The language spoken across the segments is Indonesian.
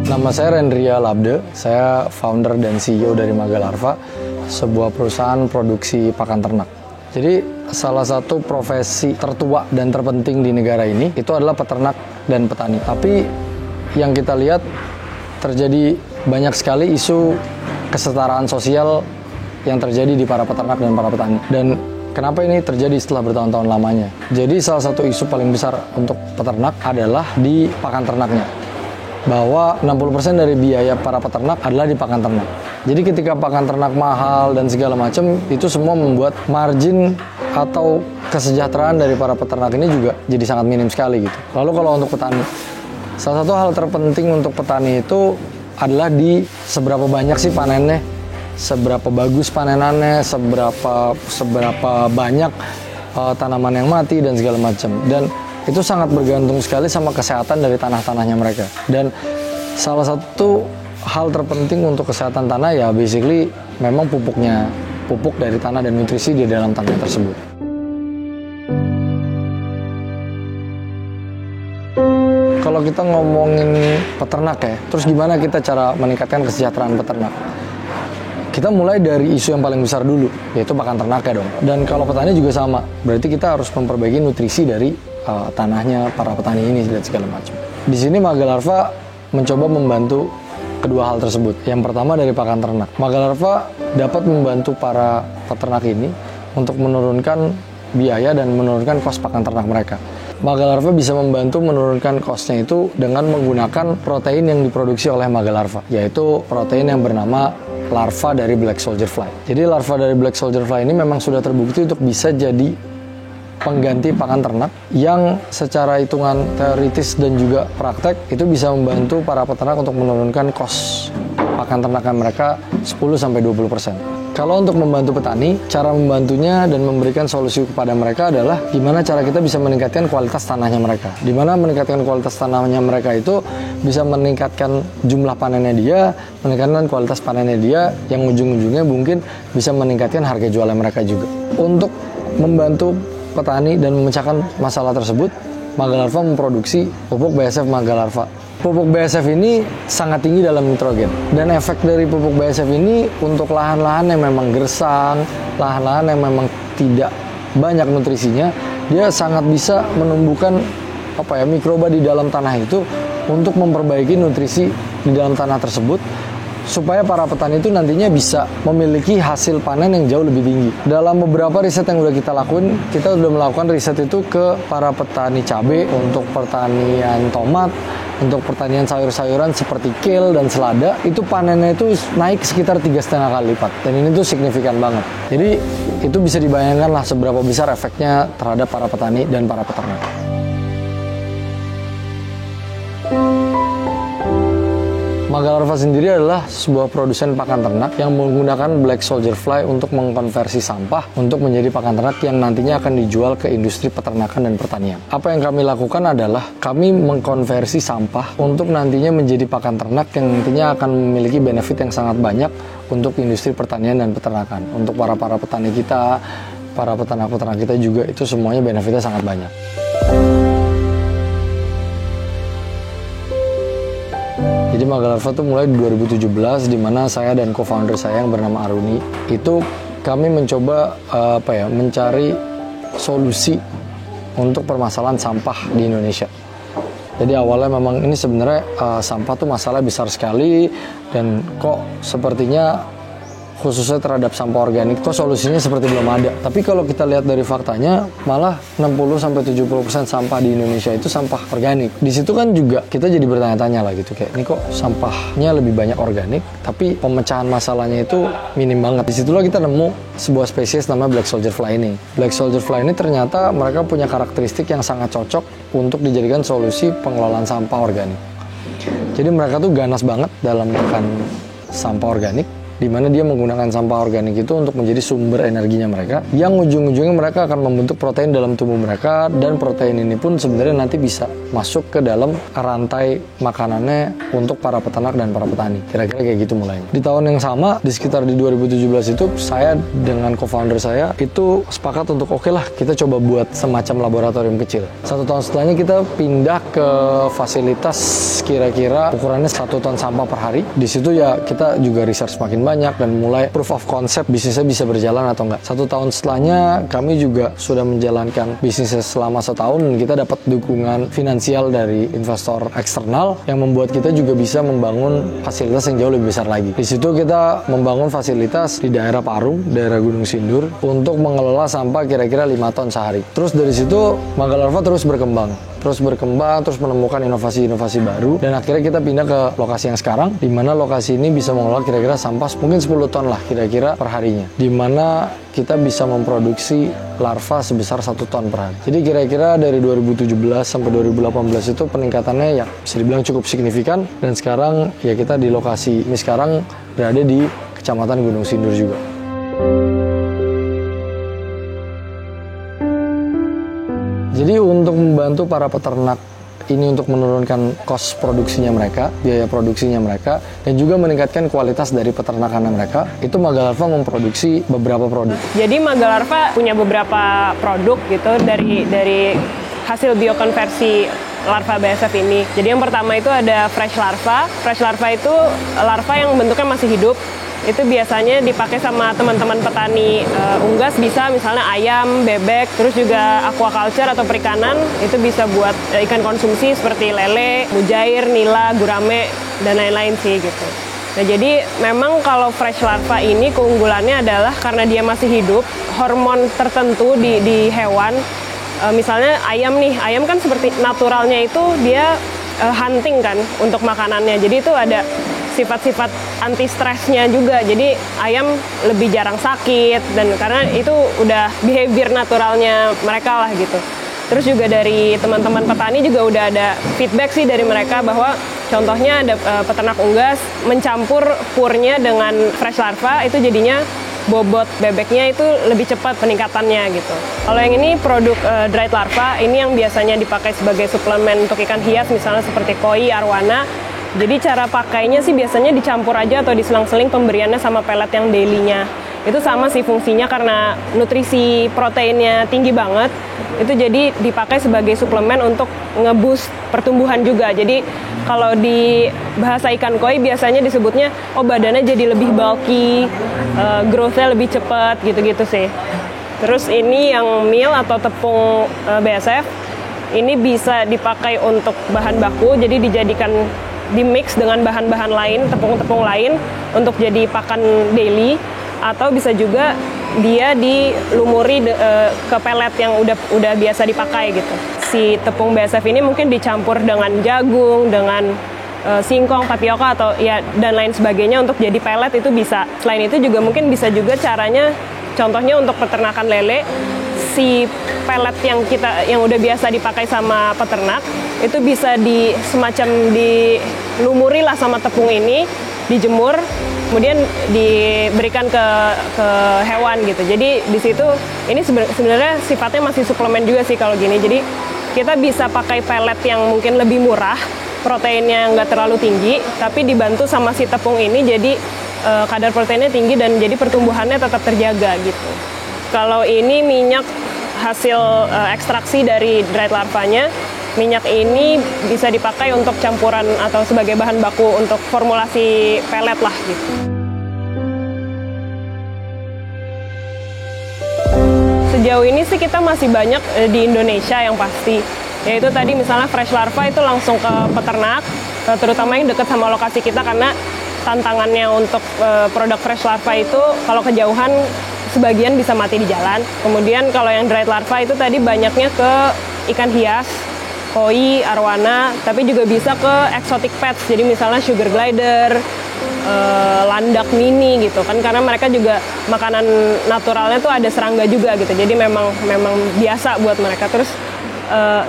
Nama saya Rendria Labde, saya founder dan CEO dari Magalarva, sebuah perusahaan produksi pakan ternak. Jadi salah satu profesi tertua dan terpenting di negara ini itu adalah peternak dan petani. Tapi yang kita lihat terjadi banyak sekali isu kesetaraan sosial yang terjadi di para peternak dan para petani. Dan kenapa ini terjadi setelah bertahun-tahun lamanya? Jadi salah satu isu paling besar untuk peternak adalah di pakan ternaknya. Bahwa 60% dari biaya para peternak adalah di pakan ternak. Jadi ketika pakan ternak mahal dan segala macam, itu semua membuat margin atau kesejahteraan dari para peternak ini juga jadi sangat minim sekali gitu. Lalu kalau untuk petani, salah satu hal terpenting untuk petani itu adalah di seberapa banyak sih panennya, seberapa bagus panenannya, seberapa banyak tanaman yang mati dan segala macam. Dan itu sangat bergantung sekali sama kesehatan dari tanah-tanahnya mereka. Dan salah satu hal terpenting untuk kesehatan tanah ya basically memang pupuk dari tanah dan nutrisi di dalam tanah tersebut. Kalau kita ngomongin peternak ya, terus gimana kita cara meningkatkan kesejahteraan peternak? Kita mulai dari isu yang paling besar dulu, yaitu pakan ternak ya dong. Dan kalau petani juga sama, berarti kita harus memperbaiki nutrisi dari tanahnya para petani ini dan segala macam. Di sini Magalarva mencoba membantu kedua hal tersebut. Yang pertama dari pakan ternak. Magalarva dapat membantu para peternak ini untuk menurunkan biaya dan menurunkan kos pakan ternak mereka. Magalarva bisa membantu menurunkan kosnya itu dengan menggunakan protein yang diproduksi oleh Magalarva, yaitu protein yang bernama larva dari black soldier fly. Jadi larva dari black soldier fly ini memang sudah terbukti untuk bisa jadi pengganti pakan ternak yang secara hitungan teoritis dan juga praktek itu bisa membantu para peternak untuk menurunkan kos pakan ternakan mereka 10-20%. Kalau untuk membantu petani, cara membantunya dan memberikan solusi kepada mereka adalah gimana cara kita bisa meningkatkan kualitas tanahnya mereka. Dimana meningkatkan kualitas tanahnya mereka itu bisa meningkatkan jumlah panennya dia, meningkatkan kualitas panennya dia, yang ujung-ujungnya mungkin bisa meningkatkan harga jualnya mereka juga. Untuk membantu petani dan memecahkan masalah tersebut, Magalarva memproduksi pupuk BASF Magalarva. Pupuk BASF ini sangat tinggi dalam nitrogen, dan efek dari pupuk BASF ini untuk lahan-lahan yang memang gersang, lahan-lahan yang memang tidak banyak nutrisinya, dia sangat bisa menumbuhkan mikroba di dalam tanah itu untuk memperbaiki nutrisi di dalam tanah tersebut, supaya para petani itu nantinya bisa memiliki hasil panen yang jauh lebih tinggi. Dalam beberapa riset yang udah kita lakuin, kita udah melakukan riset itu ke para petani cabai, untuk pertanian tomat, untuk pertanian sayur-sayuran seperti kale dan selada, itu panennya itu naik sekitar 3,5 kali lipat. Dan ini tuh signifikan banget. Jadi itu bisa dibayangkan lah seberapa besar efeknya terhadap para petani dan para peternak. Magalarva sendiri adalah sebuah produsen pakan ternak yang menggunakan black soldier fly untuk mengkonversi sampah untuk menjadi pakan ternak yang nantinya akan dijual ke industri peternakan dan pertanian. Apa yang kami lakukan adalah kami mengkonversi sampah untuk nantinya menjadi pakan ternak yang nantinya akan memiliki benefit yang sangat banyak untuk industri pertanian dan peternakan. Untuk para petani kita, para peternak-peternak kita juga, itu semuanya benefitnya sangat banyak. Jadi Magalarva tuh mulai di 2017, di mana saya dan co-founder saya yang bernama Aruni itu kami mencoba mencari solusi untuk permasalahan sampah di Indonesia. Jadi awalnya memang ini sebenarnya sampah tuh masalah besar sekali, dan kok sepertinya khususnya terhadap sampah organik tuh solusinya seperti belum ada. Tapi kalau kita lihat dari faktanya, malah 60-70% sampah di Indonesia itu sampah organik. Di situ kan juga kita jadi bertanya-tanya lah gitu, kayak ini kok sampahnya lebih banyak organik, tapi pemecahan masalahnya itu minim banget. Disitulah kita nemu sebuah spesies namanya black soldier fly ini. Black soldier fly ini ternyata mereka punya karakteristik yang sangat cocok untuk dijadikan solusi pengelolaan sampah organik. Jadi mereka tuh ganas banget dalam makan sampah organik, di mana dia menggunakan sampah organik itu untuk menjadi sumber energinya mereka, yang ujung-ujungnya mereka akan membentuk protein dalam tubuh mereka, dan protein ini pun sebenarnya nanti bisa masuk ke dalam rantai makanannya untuk para peternak dan para petani. Kira-kira kayak gitu mulainya. Di tahun yang sama, di sekitar di 2017 itu, saya dengan co-founder saya itu sepakat untuk oke lah, kita coba buat semacam laboratorium kecil. 1 tahun setelahnya kita pindah ke fasilitas kira-kira ukurannya 1 ton sampah per hari. Di situ ya kita juga research makin banyak dan mulai proof of concept bisnisnya bisa berjalan atau enggak. 1 tahun setelahnya kami juga sudah menjalankan bisnisnya selama 1 tahun, dan kita dapat dukungan finansial dari investor eksternal yang membuat kita juga bisa membangun fasilitas yang jauh lebih besar lagi. Di situ kita membangun fasilitas di daerah Parung, daerah Gunung Sindur, untuk mengelola sampah kira-kira 5 ton sehari. Terus dari situ Mangga Larva terus berkembang, terus menemukan inovasi-inovasi baru, dan akhirnya kita pindah ke lokasi yang sekarang, di mana lokasi ini bisa mengelola kira-kira sampah mungkin 10 ton lah kira-kira per harinya, di mana kita bisa memproduksi larva sebesar 1 ton per hari. Jadi kira-kira dari 2017 sampai 2018 itu peningkatannya ya bisa dibilang cukup signifikan, dan sekarang ya kita di lokasi ini sekarang berada di Kecamatan Gunung Sindur juga. Jadi untuk membantu para peternak ini untuk menurunkan cost produksinya mereka, biaya produksinya mereka, dan juga meningkatkan kualitas dari peternakan mereka, itu Mangga Larva memproduksi beberapa produk. Jadi Mangga Larva punya beberapa produk gitu dari hasil biokonversi larva BASF ini. Jadi yang pertama itu ada fresh larva. Fresh larva itu larva yang bentuknya masih hidup. Itu biasanya dipakai sama teman-teman petani unggas, bisa misalnya ayam, bebek, terus juga aquaculture atau perikanan, itu bisa buat ikan konsumsi seperti lele, mujair, nila, gurame, dan lain-lain sih gitu. Nah jadi memang kalau fresh larva ini keunggulannya adalah karena dia masih hidup, hormon tertentu di hewan, misalnya ayam nih, ayam kan seperti naturalnya itu dia hunting kan untuk makanannya, jadi itu ada sifat-sifat anti stresnya juga, jadi ayam lebih jarang sakit, dan karena itu udah behavior naturalnya mereka lah gitu. Terus juga dari teman-teman petani juga udah ada feedback sih dari mereka bahwa contohnya ada peternak unggas mencampur purnya dengan fresh larva, itu jadinya bobot bebeknya itu lebih cepat peningkatannya gitu. Kalau yang ini produk dried larva, ini yang biasanya dipakai sebagai suplemen untuk ikan hias misalnya seperti koi, arwana. Jadi cara pakainya sih biasanya dicampur aja atau diselang-seling pemberiannya sama pelet yang daily-nya. Itu sama sih fungsinya, karena nutrisi proteinnya tinggi banget. Itu jadi dipakai sebagai suplemen untuk nge-boost pertumbuhan juga. Jadi kalau di bahasa ikan koi biasanya disebutnya badannya jadi lebih bulky, growth-nya lebih cepat gitu-gitu sih. Terus ini yang meal atau tepung BASF, ini bisa dipakai untuk bahan baku, jadi dijadikan di mix dengan bahan-bahan lain, tepung-tepung lain untuk jadi pakan daily, atau bisa juga dia dilumuri ke pelet yang udah biasa dipakai gitu. Si tepung BASF ini mungkin dicampur dengan jagung, dengan singkong, tapioka atau ya dan lain sebagainya untuk jadi pelet, itu bisa. Selain itu juga mungkin bisa juga caranya, contohnya untuk peternakan lele, si pelet yang udah biasa dipakai sama peternak itu bisa semacam dilumuri lah sama tepung ini, dijemur, kemudian diberikan ke hewan gitu. Jadi di situ ini sebenarnya sifatnya masih suplemen juga sih kalau gini. Jadi kita bisa pakai pelet yang mungkin lebih murah, proteinnya nggak terlalu tinggi, tapi dibantu sama si tepung ini, jadi kadar proteinnya tinggi dan jadi pertumbuhannya tetap terjaga gitu. Kalau ini minyak hasil ekstraksi dari dried larvanya, minyak ini bisa dipakai untuk campuran atau sebagai bahan baku untuk formulasi pelet lah gitu. Sejauh ini sih kita masih banyak di Indonesia yang pasti. Yaitu tadi misalnya fresh larva itu langsung ke peternak, terutama yang dekat sama lokasi kita, karena tantangannya untuk produk fresh larva itu kalau kejauhan sebagian bisa mati di jalan. Kemudian kalau yang dried larva itu tadi banyaknya ke ikan hias, koi, arwana, tapi juga bisa ke exotic pets, jadi misalnya sugar glider, landak mini gitu kan, karena mereka juga makanan naturalnya tuh ada serangga juga gitu, jadi memang biasa buat mereka. Terus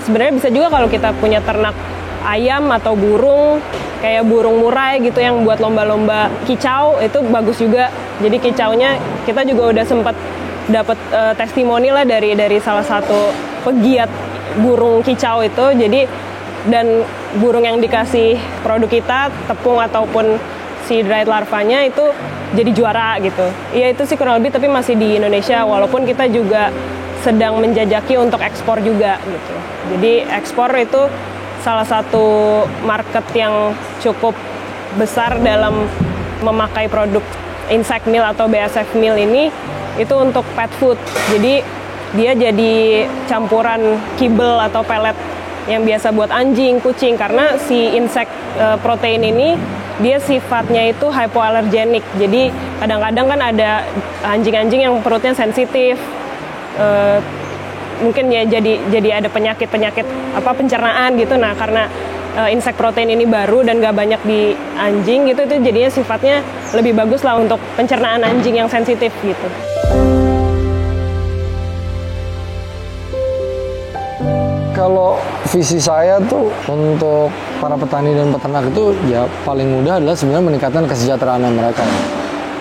sebenarnya bisa juga kalau kita punya ternak ayam atau burung, kayak burung murai gitu yang buat lomba-lomba kicau, itu bagus juga. Jadi kicaunya kita juga udah sempat dapat testimoni lah dari salah satu pegiat burung kicau itu. Jadi dan burung yang dikasih produk kita, tepung ataupun si dried larvanya itu jadi juara gitu. Ya itu sih kurang lebih, tapi masih di Indonesia, walaupun kita juga sedang menjajaki untuk ekspor juga gitu. Jadi ekspor itu salah satu market yang cukup besar dalam memakai produk insect meal atau BASF meal ini, itu untuk pet food. Jadi dia jadi campuran kibel atau pelet yang biasa buat anjing, kucing, karena si insect protein ini dia sifatnya itu hypoallergenic. Jadi kadang-kadang kan ada anjing-anjing yang perutnya sensitif, mungkin ya jadi ada penyakit pencernaan gitu. Nah karena insect protein ini baru dan gak banyak di anjing gitu, itu jadinya sifatnya lebih bagus lah untuk pencernaan anjing yang sensitif gitu. Kalau visi saya tuh untuk para petani dan peternak itu ya paling mudah adalah sebenarnya meningkatkan kesejahteraan mereka.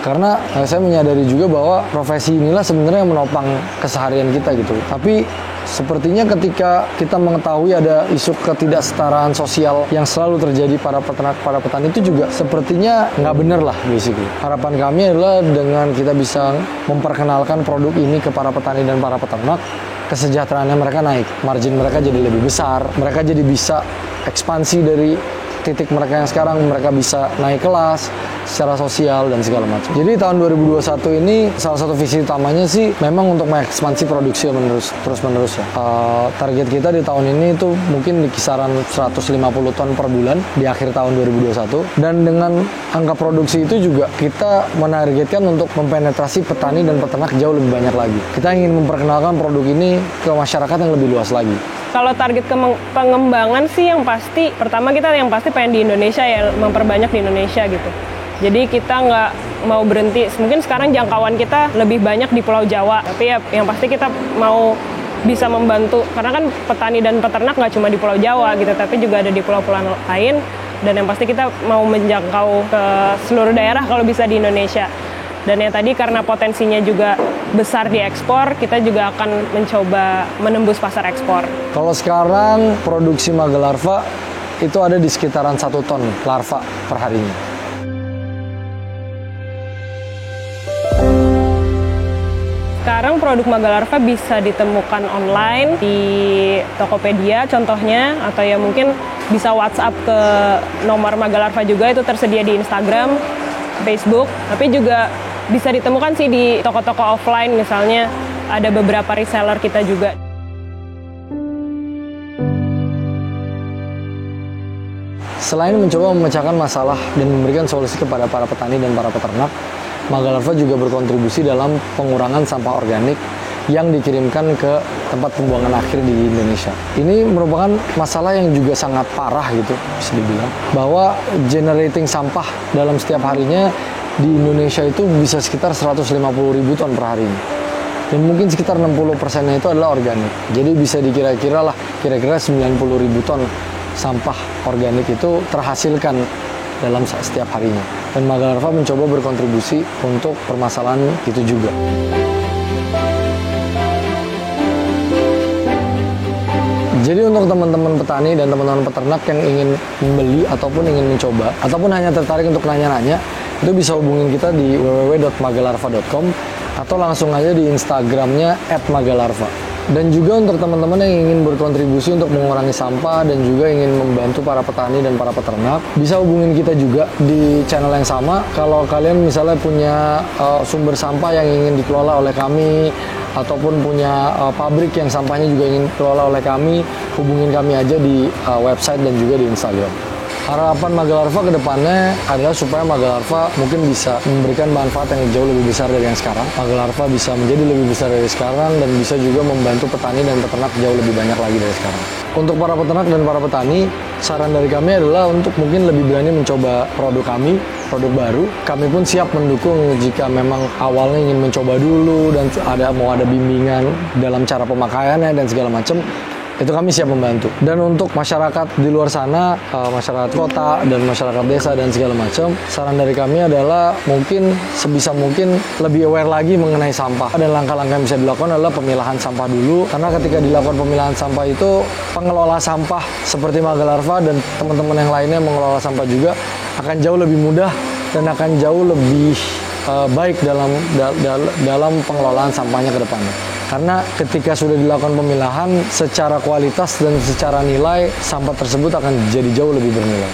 Karena saya menyadari juga bahwa profesi inilah sebenarnya yang menopang keseharian kita gitu. Tapi sepertinya ketika kita mengetahui ada isu ketidaksetaraan sosial yang selalu terjadi pada peternak, para petani, itu juga sepertinya nggak benar lah basically. Harapan kami adalah dengan kita bisa memperkenalkan produk ini ke para petani dan para peternak, kesejahteraannya mereka naik, margin mereka jadi lebih besar, mereka jadi bisa ekspansi dari titik mereka yang sekarang, mereka bisa naik kelas secara sosial dan segala macam. Jadi tahun 2021 ini salah satu visi utamanya sih memang untuk mengekspansi produksi terus menerus ya. Target kita di tahun ini itu mungkin di kisaran 150 ton per bulan di akhir tahun 2021, dan dengan angka produksi itu juga kita menargetkan untuk mempenetrasi petani dan peternak jauh lebih banyak lagi. Kita ingin memperkenalkan produk ini ke masyarakat yang lebih luas lagi. Kalau target pengembangan sih yang pasti, pertama kita yang pasti pengen di Indonesia ya, memperbanyak di Indonesia gitu. Jadi kita nggak mau berhenti, mungkin sekarang jangkauan kita lebih banyak di Pulau Jawa, tapi ya yang pasti kita mau bisa membantu, karena kan petani dan peternak nggak cuma di Pulau Jawa gitu, tapi juga ada di pulau-pulau lain, dan yang pasti kita mau menjangkau ke seluruh daerah kalau bisa di Indonesia. Dan yang tadi karena potensinya juga besar di ekspor, kita juga akan mencoba menembus pasar ekspor. Kalau sekarang produksi Maga Larva itu ada di sekitaran 1 ton larva per harinya. Sekarang produk Maga Larva bisa ditemukan online di Tokopedia contohnya, atau ya mungkin bisa WhatsApp ke nomor Maga Larva juga, itu tersedia di Instagram, Facebook, tapi juga bisa ditemukan sih di toko-toko offline, misalnya ada beberapa reseller kita juga. Selain mencoba memecahkan masalah dan memberikan solusi kepada para petani dan para peternak, Maga Larva juga berkontribusi dalam pengurangan sampah organik yang dikirimkan ke tempat pembuangan akhir di Indonesia. Ini merupakan masalah yang juga sangat parah gitu, bisa dibilang. Bahwa generating sampah dalam setiap harinya di Indonesia itu bisa sekitar 150.000 ton per hari ini. Dan mungkin sekitar 60%-nya itu adalah organik. Jadi bisa dikira-kira lah, kira-kira 90.000 ton sampah organik itu terhasilkan dalam setiap harinya. Dan Maga Larva mencoba berkontribusi untuk permasalahan itu juga. Jadi untuk teman-teman petani dan teman-teman peternak yang ingin membeli ataupun ingin mencoba, ataupun hanya tertarik untuk nanya-nanya, itu bisa hubungin kita di www.magalarva.com atau langsung aja di Instagramnya @magalarva. Dan juga untuk teman-teman yang ingin berkontribusi untuk mengurangi sampah dan juga ingin membantu para petani dan para peternak, bisa hubungin kita juga di channel yang sama. Kalau kalian misalnya punya sumber sampah yang ingin dikelola oleh kami, ataupun punya pabrik yang sampahnya juga ingin dikelola oleh kami, hubungin kami aja di website dan juga di Instagram. Harapan Maga Larva ke depannya adalah supaya Maga Larva mungkin bisa memberikan manfaat yang jauh lebih besar dari yang sekarang. Maga Larva bisa menjadi lebih besar dari sekarang dan bisa juga membantu petani dan peternak jauh lebih banyak lagi dari sekarang. Untuk para peternak dan para petani, saran dari kami adalah untuk mungkin lebih berani mencoba produk kami, produk baru. Kami pun siap mendukung jika memang awalnya ingin mencoba dulu dan mau ada bimbingan dalam cara pemakaiannya dan segala macam. itu kami siap membantu. Dan untuk masyarakat di luar sana, masyarakat kota dan masyarakat desa dan segala macam, saran dari kami adalah mungkin sebisa mungkin lebih aware lagi mengenai sampah. Dan langkah-langkah yang bisa dilakukan adalah pemilahan sampah dulu, karena ketika dilakukan pemilahan sampah itu pengelola sampah seperti Magalarva dan teman-teman yang lainnya mengelola sampah juga akan jauh lebih mudah dan akan jauh lebih baik dalam pengelolaan sampahnya ke depannya. Karena ketika sudah dilakukan pemilahan, secara kualitas dan secara nilai, sampah tersebut akan jadi jauh lebih bernilai.